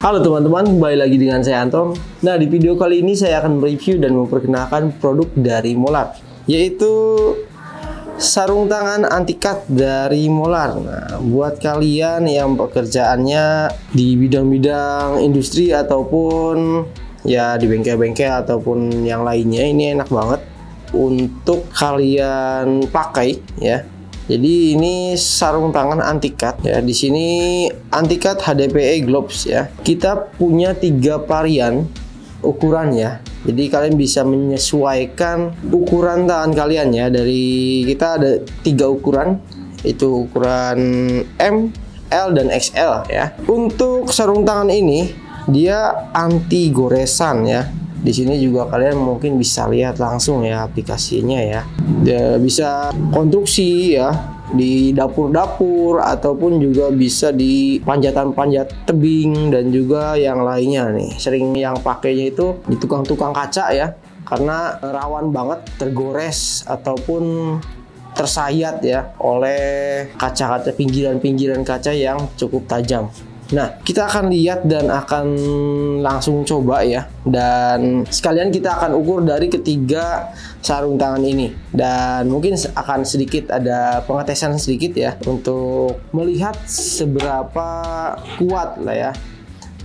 Halo teman-teman, kembali lagi dengan saya Anton. Nah, di video kali ini saya akan mereview dan memperkenalkan produk dari Molar, yaitu sarung tangan anti cut dari Molar. Nah, buat kalian yang pekerjaannya di bidang-bidang industri ataupun ya di bengkel-bengkel ataupun yang lainnya, ini enak banget untuk kalian pakai ya. Jadi ini sarung tangan anti cut ya. Di sini anti cut HDPE gloves ya. Kita punya 3 varian ukuran ya. Jadi kalian bisa menyesuaikan ukuran tangan kalian ya. Dari kita ada 3 ukuran, itu ukuran M, L dan XL ya. Untuk sarung tangan ini dia anti goresan ya. Di sini juga kalian mungkin bisa lihat langsung ya aplikasinya ya. Dia bisa konstruksi ya di dapur-dapur ataupun juga bisa di panjatan-panjat tebing dan juga yang lainnya nih. Sering yang pakainya itu di tukang-tukang kaca ya, karena rawan banget tergores ataupun tersayat ya oleh kaca-kaca, pinggiran-pinggiran kaca yang cukup tajam. Nah, kita akan lihat dan akan langsung coba ya. Dan sekalian kita akan ukur dari ketiga sarung tangan ini. Dan mungkin akan sedikit ada pengetesan sedikit ya, untuk melihat seberapa kuat lah ya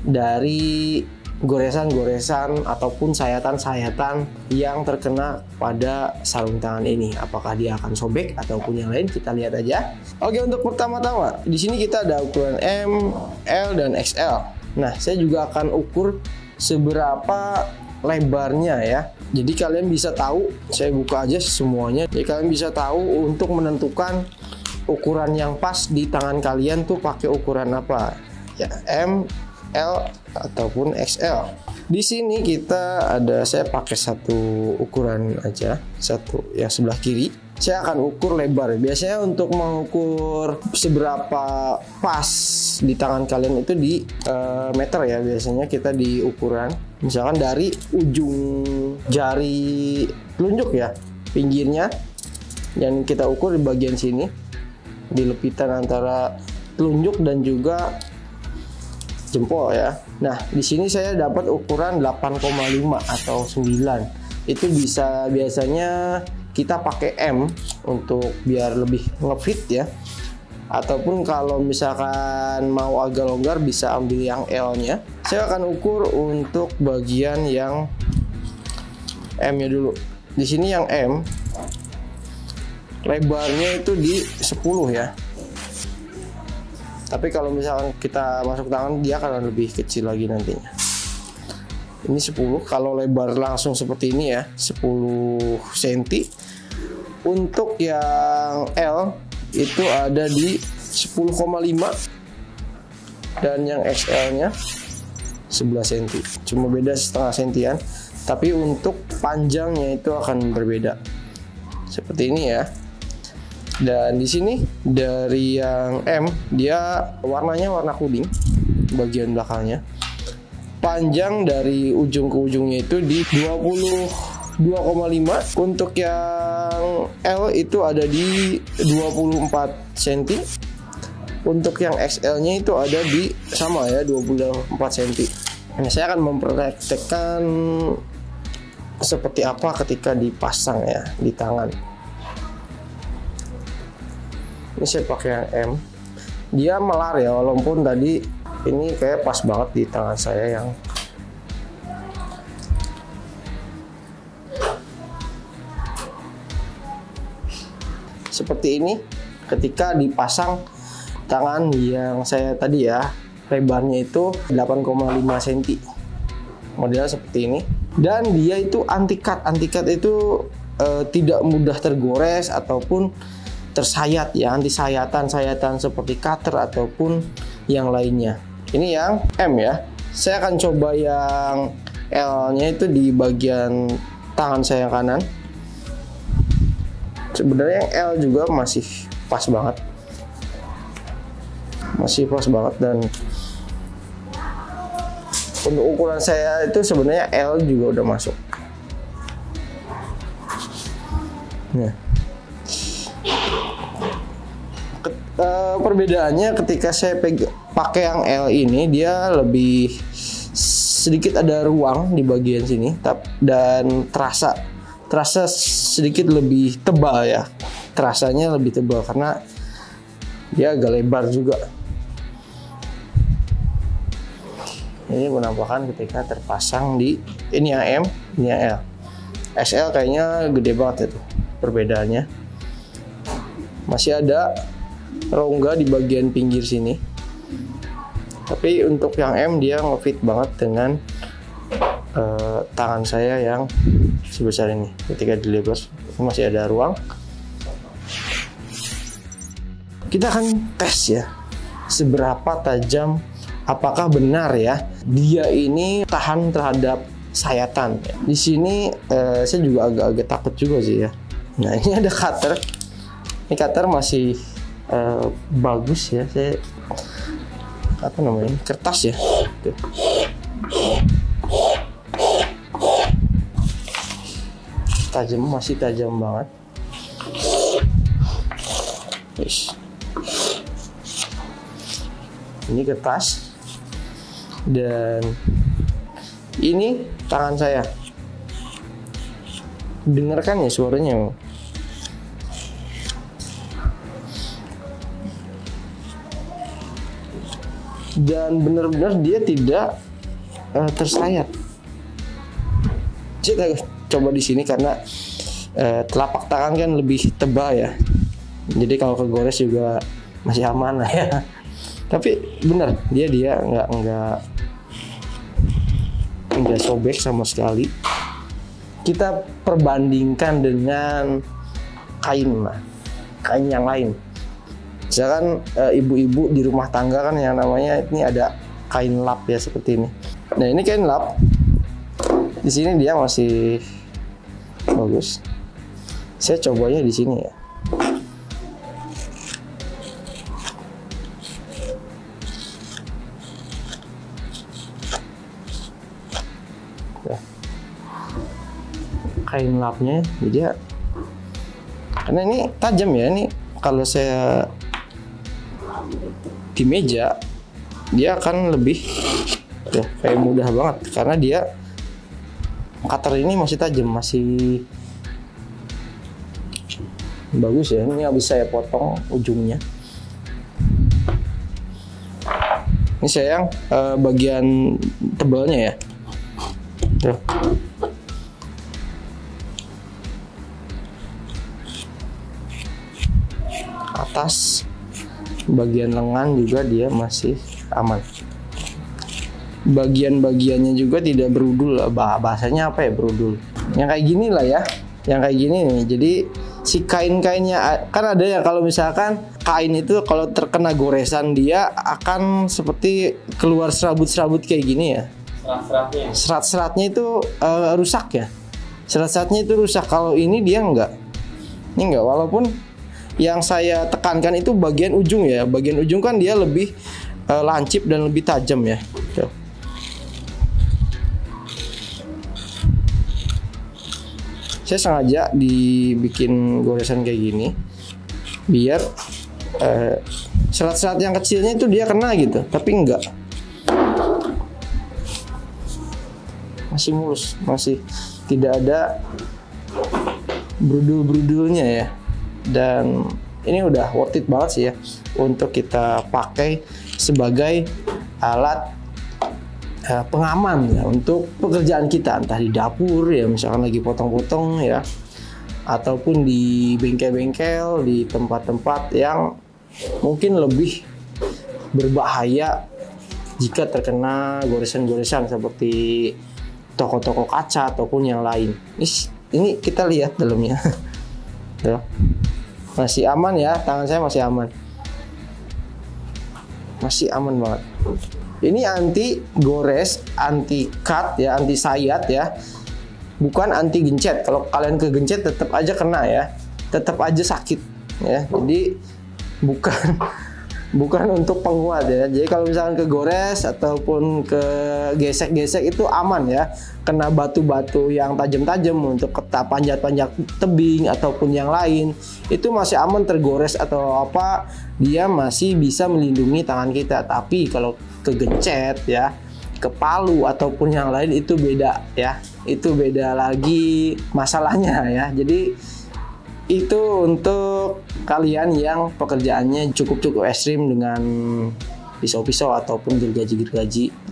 dari goresan-goresan ataupun sayatan-sayatan yang terkena pada sarung tangan ini. Apakah dia akan sobek ataupun yang lain, kita lihat aja. Oke, untuk pertama-tama di sini kita ada ukuran M, L dan XL. Nah, saya juga akan ukur seberapa lebarnya ya. Jadi kalian bisa tahu, saya buka aja semuanya. Jadi kalian bisa tahu untuk menentukan ukuran yang pas di tangan kalian tuh pakai ukuran apa ya, M, L ataupun XL. Di sini kita ada, saya pakai satu ukuran aja, satu yang sebelah kiri. Saya akan ukur lebar. Biasanya untuk mengukur seberapa pas di tangan kalian itu di meter ya. Biasanya kita di ukuran, misalkan dari ujung jari telunjuk ya, pinggirnya, yang kita ukur di bagian sini, di lepitan antara telunjuk dan juga jempol ya. Nah, di sini saya dapat ukuran 8,5 atau 9. Itu bisa, biasanya kita pakai M untuk biar lebih ngefit ya. Ataupun kalau misalkan mau agak longgar bisa ambil yang L-nya. Saya akan ukur untuk bagian yang M-nya dulu. Di sini yang M lebarnya itu di 10 ya. Tapi kalau misalkan kita masuk tangan, dia akan lebih kecil lagi nantinya. Ini 10, kalau lebar langsung seperti ini ya, 10 cm. Untuk yang L itu ada di 10,5 dan yang XL-nya 11 cm. Cuma beda setengah sentian, tapi untuk panjangnya itu akan berbeda. Seperti ini ya. Dan di sini dari yang M, dia warnanya warna kuning bagian belakangnya. Panjang dari ujung ke ujungnya itu di 22,5. Untuk yang L itu ada di 24 cm. Untuk yang XL-nya itu ada di sama ya, 24 cm. Nah, saya akan mempraktekkan seperti apa ketika dipasang ya di tangan. Ini saya pakai yang M. Dia melar ya, walaupun tadi ini kayak pas banget di tangan saya yang seperti ini. Ketika dipasang tangan yang saya tadi ya, lebarnya itu 8,5 cm. Modelnya seperti ini. Dan dia itu anti cut. Anti cut itu tidak mudah tergores ataupun tersayat ya, anti sayatan-sayatan seperti cutter ataupun yang lainnya. Ini yang M ya. Saya akan coba yang L-nya itu di bagian tangan saya kanan. Sebenarnya yang L juga masih pas banget. Masih pas banget, dan untuk ukuran saya itu sebenarnya L juga udah masuk. Nah, perbedaannya ketika saya pakai yang L ini, dia lebih sedikit ada ruang di bagian sini, dan terasa sedikit lebih tebal ya. Terasanya lebih tebal karena dia agak lebar juga. Ini menampakkan ketika terpasang di ini yang M, ini yang L. SL kayaknya gede banget itu perbedaannya. Masih ada rongga di bagian pinggir sini. Tapi untuk yang M dia ngefit banget dengan tangan saya yang sebesar ini. Ketika dilebar masih ada ruang. Kita akan tes ya seberapa tajam, apakah benar ya dia ini tahan terhadap sayatan. Di sini saya juga agak-agak takut juga sih ya. Nah, ini ada cutter. Ini cutter masih bagus ya. Saya apa namanya? Kertas ya. Tuh. Tajam, masih tajam banget. Yes. Ini kertas dan ini tangan saya. Dengarkan ya suaranya. Dan benar-benar dia tidak tersayat. Saya coba di sini karena telapak tangan kan lebih tebal ya. Jadi kalau kegores juga masih aman lah ya. Tapi benar dia nggak sobek sama sekali. Kita perbandingkan dengan kain yang lain. Misalkan ibu-ibu di rumah tangga kan yang namanya ini ada kain lap ya seperti ini. Nah, ini kain lap. Di sini dia masih bagus. Saya cobanya di sini ya. Kain lapnya jadi ya, karena ini tajam ya. Ini kalau saya di meja dia akan lebih ya, kayak mudah banget karena dia cutter ini masih tajam, masih bagus ya. Ini habis saya potong ujungnya. Ini saya yang bagian tebalnya ya. Tuh. Atas bagian lengan juga dia masih aman. Bagian-bagiannya juga tidak berudul. Bahasanya apa ya, berudul? Yang kayak gini lah ya. Yang kayak gini nih. Jadi si kain-kainnya kan ada ya, kalau misalkan kain itu kalau terkena goresan dia akan seperti keluar serabut-serabut kayak gini ya. Serat-seratnya itu rusak ya. Serat-seratnya itu rusak. Kalau ini dia enggak. Ini enggak, walaupun yang saya tekankan itu bagian ujung ya. Bagian ujung kan dia lebih lancip dan lebih tajam ya. Tuh. Saya sengaja dibikin goresan kayak gini biar serat-serat yang kecilnya itu dia kena gitu, tapi enggak. Masih mulus, masih tidak ada brudul-brudulnya ya. Dan ini udah worth it banget sih ya untuk kita pakai sebagai alat pengaman ya untuk pekerjaan kita, entah di dapur ya, misalkan lagi potong-potong ya, ataupun di bengkel-bengkel, di tempat-tempat yang mungkin lebih berbahaya jika terkena goresan-goresan seperti toko-toko kaca ataupun yang lain. Ini kita lihat dalamnya. Tuh. Masih aman ya, tangan saya masih aman. Masih aman banget. Ini anti gores, anti cut ya, anti sayat ya. Bukan anti gencet. Kalau kalian kegencet tetap aja kena ya. Tetap aja sakit ya. Jadi bukan untuk penguat ya. Jadi kalau misalkan kegores ataupun ke gesek-gesek itu aman ya. Kena batu-batu yang tajam-tajam untuk panjat-panjat tebing ataupun yang lain, itu masih aman tergores atau apa, dia masih bisa melindungi tangan kita. Tapi kalau kegencet ya, ke palu ataupun yang lain itu beda ya. Itu beda lagi masalahnya ya. Jadi itu untuk kalian yang pekerjaannya cukup ekstrim dengan pisau-pisau ataupun gergaji,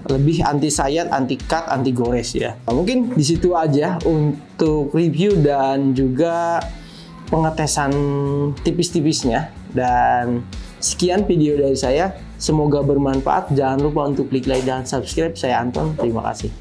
lebih anti sayat, anti cut, anti gores ya. Mungkin di situ aja untuk review dan juga pengetesan tipis-tipisnya. Dan sekian video dari saya, semoga bermanfaat. Jangan lupa untuk klik like dan subscribe. Saya Anton, terima kasih.